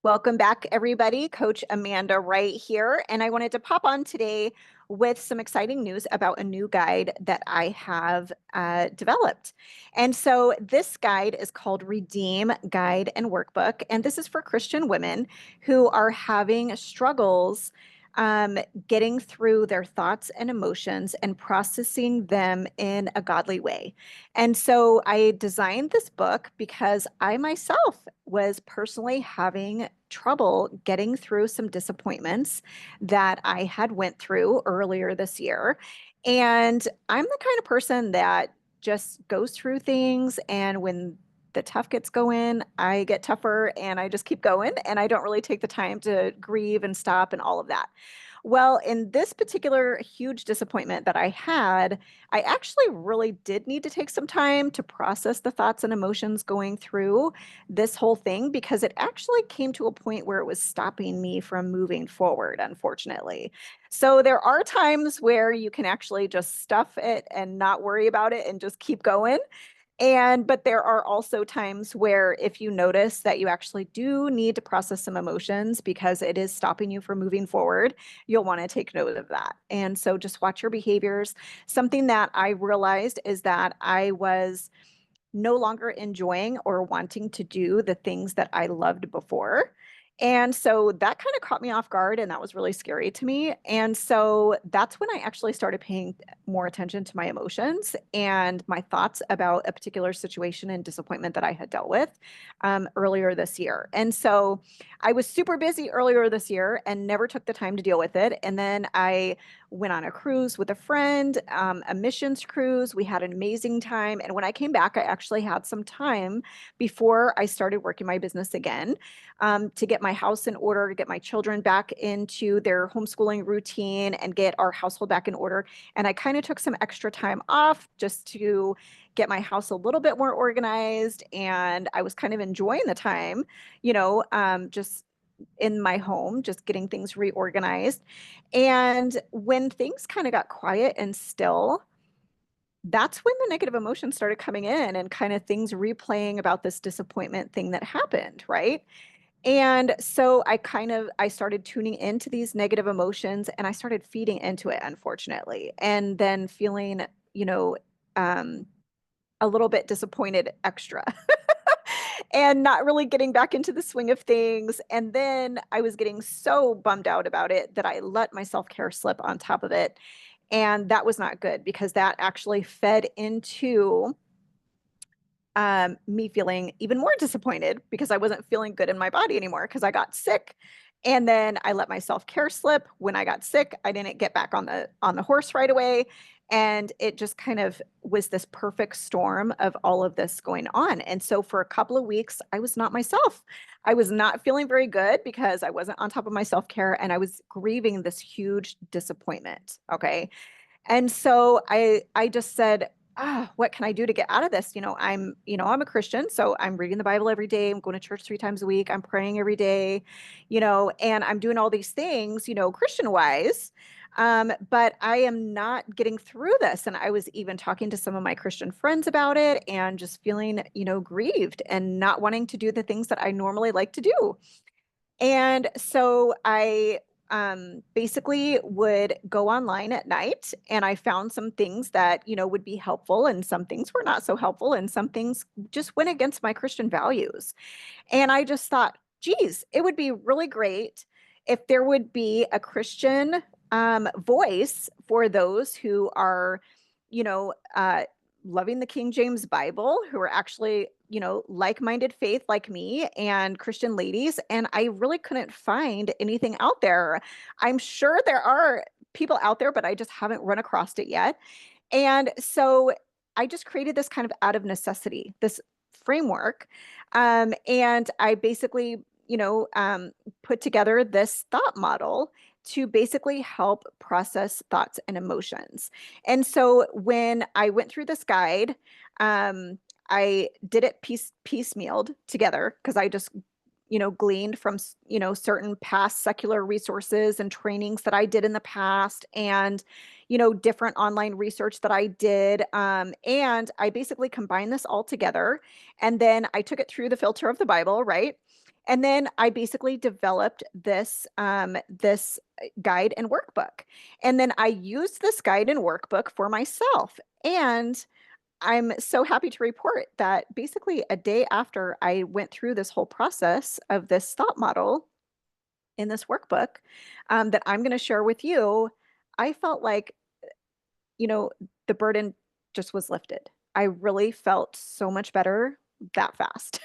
Welcome back, everybody. Coach Amanda Wright here, and I wanted to pop on today with some exciting news about a new guide that I have developed. And so this guide is called REDEEM Guide and Workbook, and this is for Christian women who are having struggles getting through their thoughts and emotions and processing them in a godly way. And so I designed this book because I myself was personally having trouble getting through some disappointments that I had went through earlier this year. And I'm the kind of person that just goes through things, and when the tough gets going, I get tougher and I just keep going, and I don't really take the time to grieve and stop and all of that. Well, in this particular huge disappointment that I had, I actually really did need to take some time to process the thoughts and emotions going through this whole thing, because it actually came to a point where it was stopping me from moving forward, unfortunately. So there are times where you can actually just stuff it and not worry about it and just keep going. But there are also times where if you notice that you actually do need to process some emotions because it is stopping you from moving forward, you'll want to take note of that. And so just watch your behaviors. Something that I realized is that I was no longer enjoying or wanting to do the things that I loved before. And so that kind of caught me off guard, and that was really scary to me. And so that's when I actually started paying more attention to my emotions and my thoughts about a particular situation and disappointment that I had dealt with earlier this year. And so I was super busy earlier this year and never took the time to deal with it. And then I went on a cruise with a friend, a missions cruise. We had an amazing time. And when I came back, I actually had some time before I started working my business again, to get my house in order, to get my children back into their homeschooling routine and get our household back in order. And I kind of took some extra time off just to get my house a little bit more organized. And I was kind of enjoying the time, just in my home, just getting things reorganized. And when things kind of got quiet and still, that's when the negative emotions started coming in and kind of things replaying about this disappointment thing that happened, right? And so I started tuning into these negative emotions and I started feeding into it, unfortunately, and then feeling, you know, um, a little bit disappointed extra and not really getting back into the swing of things. And then I was getting so bummed out about it that I let my self-care slip on top of it. And that was not good because that actually fed into me feeling even more disappointed because I wasn't feeling good in my body anymore because I got sick. And then I let my self-care slip. When I got sick, I didn't get back on the horse right away. And it just kind of was this perfect storm of all of this going on. And so for a couple of weeks, I was not myself. I was not feeling very good because I wasn't on top of my self-care and I was grieving this huge disappointment. Okay. And so I just said, what can I do to get out of this? I'm a Christian, so I'm reading the Bible every day. I'm going to church 3 times a week. I'm praying every day, and I'm doing all these things, Christian wise. But I am not getting through this. And I was even talking to some of my Christian friends about it and just feeling, grieved and not wanting to do the things that I normally like to do. And so I basically would go online at night and I found some things that, would be helpful and some things were not so helpful and some things just went against my Christian values. And I just thought, geez, it would be really great if there would be a Christian voice for those who are, you know, uh, loving the King James Bible, who are actually, like-minded faith like me and Christian ladies. And I really couldn't find anything out there. I'm sure there are people out there, but I just haven't run across it yet. And so I just created this kind of out of necessity, this framework. And I basically, put together this thought model to basically help process thoughts and emotions. And so when I went through this guide, I did it piecemealed together because I just, gleaned from, certain past secular resources and trainings that I did in the past and, different online research that I did. And I basically combined this all together. And then I took it through the filter of the Bible, right? And then I basically developed this guide and workbook. And then I used this guide and workbook for myself. And I'm so happy to report that basically a day after I went through this whole process of this thought model in this workbook, that I'm going to share with you, I felt like, you know, the burden just was lifted. I really felt so much better that fast.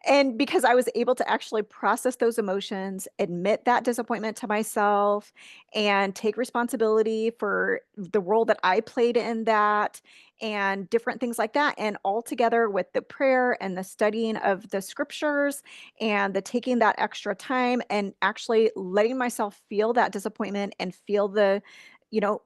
And because I was able to actually process those emotions, admit that disappointment to myself, and take responsibility for the role that I played in that, and different things like that. And all together with the prayer and the studying of the scriptures and the taking that extra time and actually letting myself feel that disappointment and feel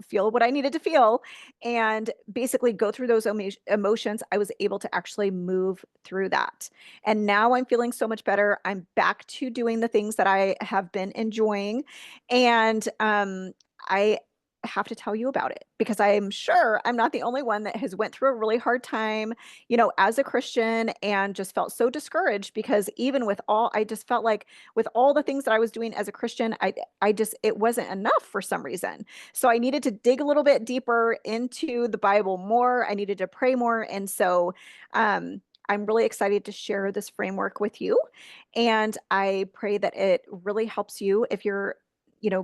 feel what I needed to feel and basically go through those emotions, I was able to actually move through that. And now I'm feeling so much better. I'm back to doing the things that I have been enjoying. And I have to tell you about it because I am sure I'm not the only one that has went through a really hard time, as a Christian and just felt so discouraged because even with all, I just felt like with all the things that I was doing as a Christian, it wasn't enough for some reason. So I needed to dig a little bit deeper into the Bible more. I needed to pray more. And so I'm really excited to share this framework with you. And I pray that it really helps you if you're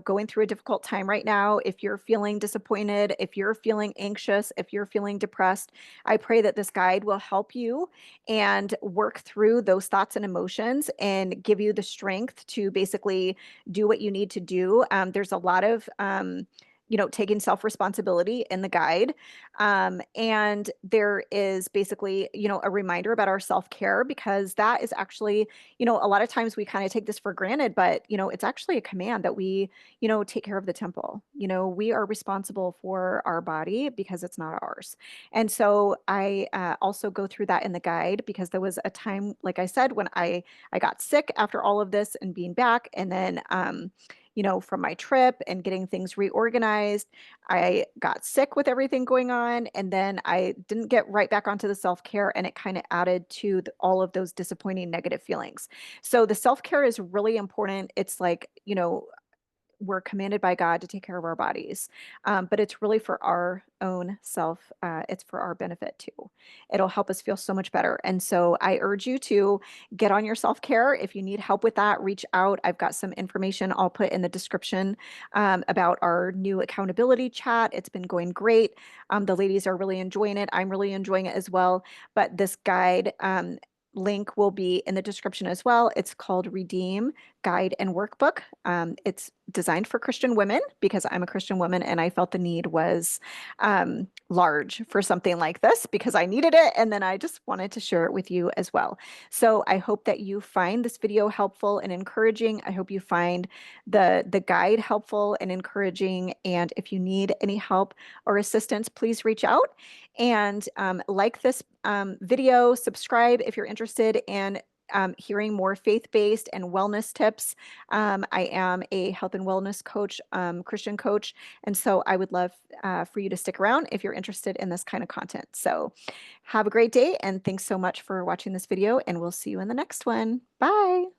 going through a difficult time right now, if you're feeling disappointed, if you're feeling anxious, if you're feeling depressed, I pray that this guide will help you and work through those thoughts and emotions and give you the strength to basically do what you need to do. There's a lot of taking self-responsibility in the guide. And there is basically, a reminder about our self-care because that is actually, a lot of times we kind of take this for granted, but, it's actually a command that we, take care of the temple. We are responsible for our body because it's not ours. And so I also go through that in the guide because there was a time, like I said, when I got sick after all of this and being back, and then from my trip and getting things reorganized. I got sick with everything going on, and then I didn't get right back onto the self-care, and it kind of added to all of those disappointing negative feelings. So the self-care is really important. It's like, we're commanded by God to take care of our bodies. But it's really for our own self. It's for our benefit too. It'll help us feel so much better. And so I urge you to get on your self-care. If you need help with that, reach out. I've got some information I'll put in the description about our new accountability chat. It's been going great. The ladies are really enjoying it. I'm really enjoying it as well. But this guide, link will be in the description as well. It's called Redeem Guide and Workbook. It's designed for Christian women because I'm a Christian woman and I felt the need was large for something like this because I needed it. And then I just wanted to share it with you as well. So I hope that you find this video helpful and encouraging. I hope you find the guide helpful and encouraging. And if you need any help or assistance, please reach out and like this video, subscribe if you're interested in hearing more faith-based and wellness tips. I am a health and wellness coach, Christian coach, and so I would love for you to stick around if you're interested in this kind of content. So have a great day, and thanks so much for watching this video, and we'll see you in the next one. Bye.